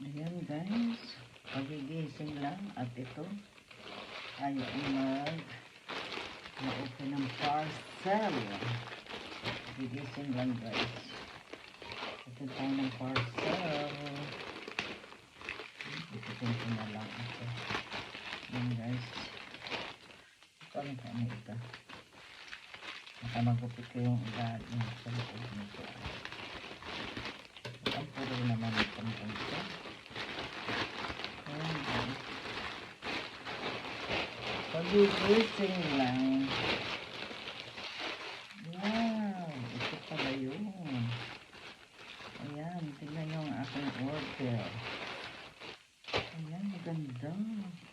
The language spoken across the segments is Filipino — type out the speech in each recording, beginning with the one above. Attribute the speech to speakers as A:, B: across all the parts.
A: Ayan guys, pagigising lang at ito ay mag-open ng parcel. Pagigising lang guys. Open tayo ng parcel. Itutin ko na lang ito. Ayan guys. Paano kami ito? Nakamagupit ko yung ilalim sa loob nito. Ang puro naman itong ito. Pagigising lang. Wow, ito pala yun. Ayan, tingnan nyo ang aking order. Ayan, maganda.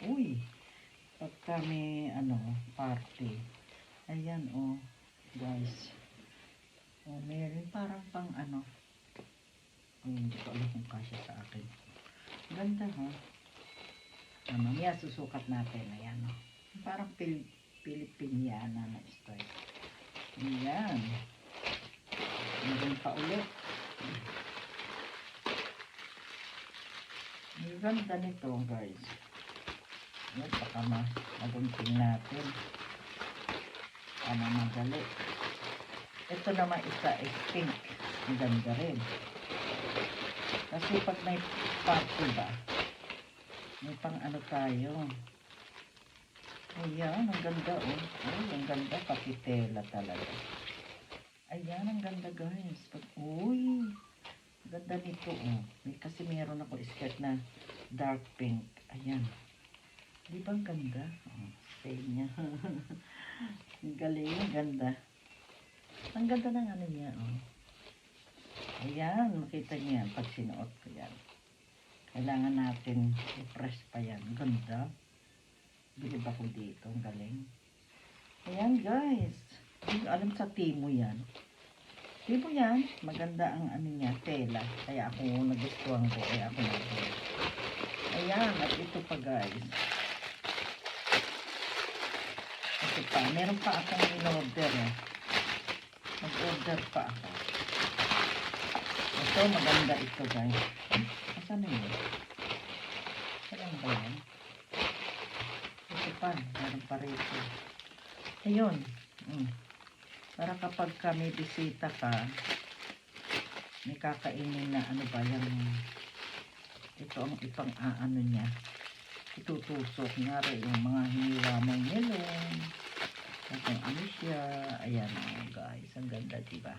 A: Uy, pagka may party. Ayan, guys. Meron parang pang hindi ko alam kung kasya sa akin. Ganda ha. Mamaya susukat natin. Ayan parang Pilipiniana na style. Ayan. Meron pa ulit. Ang ganda nito guys. Ayan, baka magunting natin. Madali. Ito naman isa is pink. Ang ganda rin. Kasi pag may party ba, may pang tayo. Ayan, ang ganda Ay, ang ganda. Pati tela talaga. Ayan, ang ganda guys. Uy, ang ganda nito Kasi meron ako skirt na dark pink. Ayan. Di ba ang ganda? Same niya. Ang galing, ang ganda. Ang ganda ng niya Ayan, makita niyo yan pag sinuot ko yan. Kailangan natin i-press pa yan. Ganda. Bilib ako dito. Ang galing. Ayan guys. Hindi ko alam sa Timo yan. Timo yan. Maganda ang niya, tela. Kaya ako nagustuhan ko. Kaya ako nagustuhan. Ayan. At ito pa guys. Ito pa. Meron pa akong in-order Mag-order pa ako. Ito, maganda ito guys. Asan na yun? Saan ba yan? Ito pa, meron pa rito. Ayun. Para kapag may bisita ka, may kakainin na ba yan. Ito ang ipang niya. Itutusok nga rin yung mga hiniwa mong melon. Kung siya. Ayan guys, ang ganda diba?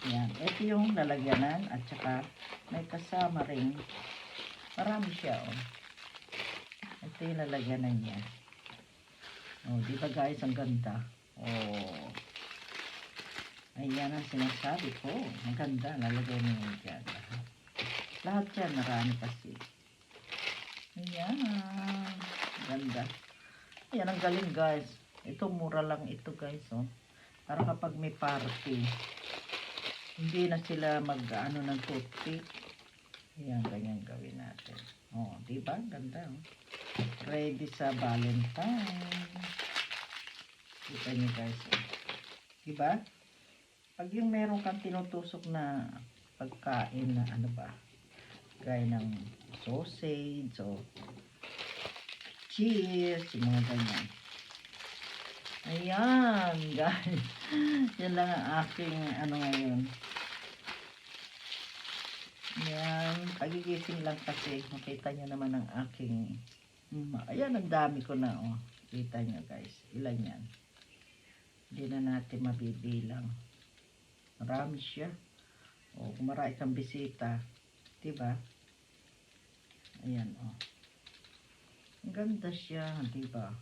A: Ayan, ito yung lalagyanan at saka may kasama rin. Marami siya Ito yung lalagyanan niya. Diba guys, ang ganda. Ayan ang sinasabi ko. Ang ganda, lalagyan mo yun dyan. Lahat yan, marami kasi. Ayan, ganda. Ayan, ang galing guys. Ito, mura lang ito guys. Para kapag may party, hindi na sila ng toothpick. Ayan, ganyan gawin natin. Diba? Ganda. Ready sa Valentine. Kita nyo guys. Diba? Pag yung meron kang tinutusok na pagkain na gaya ng sausage cheese, yung mga ganyan. Ayan, guys. Yan lang ang aking ngayon. Ayan, pagigising lang kasi. Makita nyo naman ang aking ayan, ang dami ko na Kita nyo guys. Ilan yan? Hindi na natin mabibilang. Marami siya. Kung marami kang bisita. Diba? Ayan, ang ganda siya. Diba?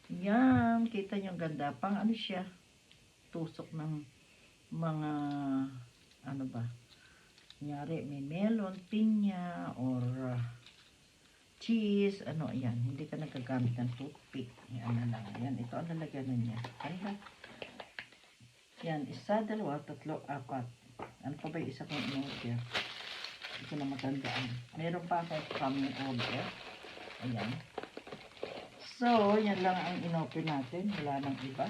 A: Yan, kita nyo ang ganda. Pang siya? Tusok ng mga kunyari may melon, pinya, or cheese, yan. Hindi ka nagagamit ng toothpick. Yan na lang. Yan, ito ang lalagyanan niya. Ganda. Yan, isa, dalawa, tatlo, apat. Ano pa ba yung isa kong in-order? Hindi ko na matandaan. Meron pa ako coming order. Ayan. So, yan lang ang in-open natin. Wala nang iba.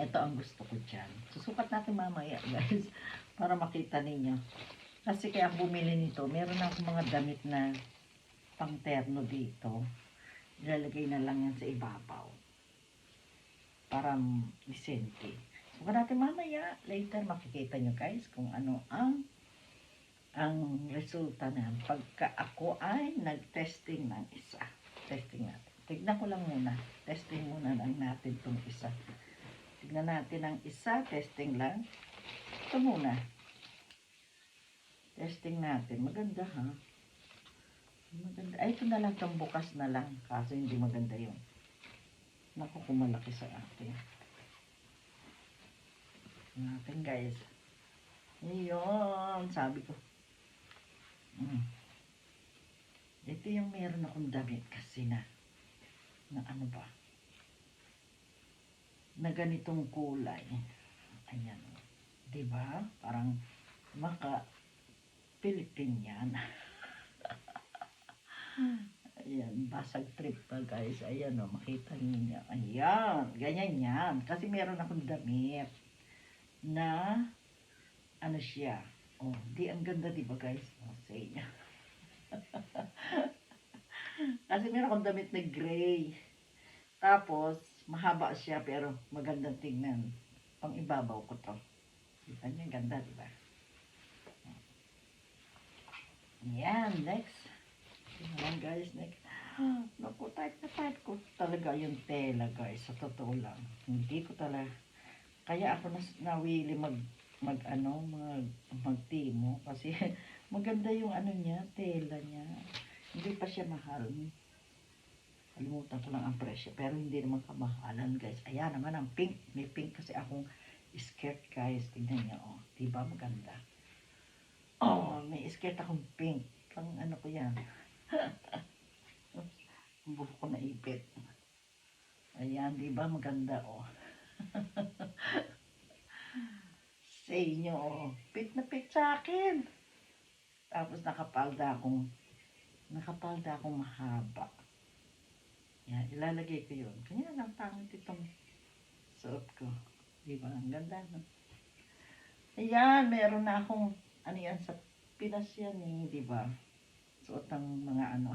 A: Ito ang gusto ko dyan. Susukat natin mamaya, guys. Para makita ninyo. Kasi kaya ako bumili nito, meron na akong mga damit na pang terno dito. Ilalagay na lang yan sa ibabaw. Para disente. So, natin mamaya, later makikita nyo guys kung ano ang resulta na pagka ako ay nag-testing ng isa. Testing natin. Tignan ko lang muna. Testing muna lang natin itong isa. Tignan natin ang isa. Testing lang. Ito muna. Testing natin. Maganda ha. Maganda. Ay, ito na lang. Itong bukas na lang. Kaso hindi maganda yun. Naku, kumalaki sa atin. Natin guys. Ayun. Sabi ko. Ito yung meron akong damit kasi na ano ba? Na ganitong kulay. Ayan. Diba? Parang Philippine yan. Ayan, basag trip pa guys. Ayan o, makita niyo. Ayan, ganyan yan. Kasi meron akong damit na ano siya. Oh, di ang ganda diba guys? Oh, say niya. Kasi meron akong damit na gray. Tapos, mahaba siya pero magandang tingnan. Pang ibabaw ko to. Kita niyo, ganda diba? Ayan, next. Ayan guys, next. Naku, tight na tight ko talaga yung tela guys. Sa totoo lang. Hindi ko talaga. Kaya ako nawili magtimo. Kasi maganda yung ano niya, tela niya. Hindi pa siya mahal. Kalimutan ko lang ang presyo. Pero hindi naman kamahalan guys. Ayan naman ang pink. May pink kasi akong skirt guys. Tingnan niyo. Oh. Diba maganda? Oh, may skirt akong pink. Pang ano ko yan. Buhok ko na ipit. Ayan, di ba maganda oh. Sa inyo oh. Pit na pit sa akin. Tapos nakapalda akong mahaba. Yan, ilalagay ko yun. Kanya lang pangit itong suot ko. Di ba? Ang ganda no? Ayan, meron na akong ano yan sa Pinas yan eh, di ba? Suot ng mga ano.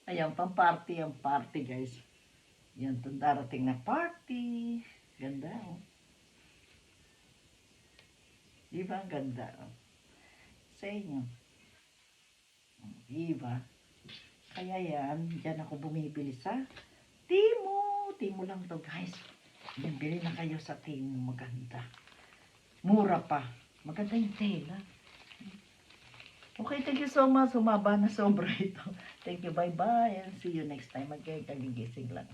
A: Ayan, pang-party ang party guys. Yan, itong darating na party. Ganda oh. Di ba ang ganda oh? Sa inyo. Di ba? Kaya yan, dyan ako bumibili sa Timo. Timo lang to guys. Yan, bili na kayo sa Timo. Maganda. Mura pa. Maganda yung tela. Okay, thank you so much. Humaba na sobra ito. Thank you, bye-bye. And see you next time. Magkagigising lang.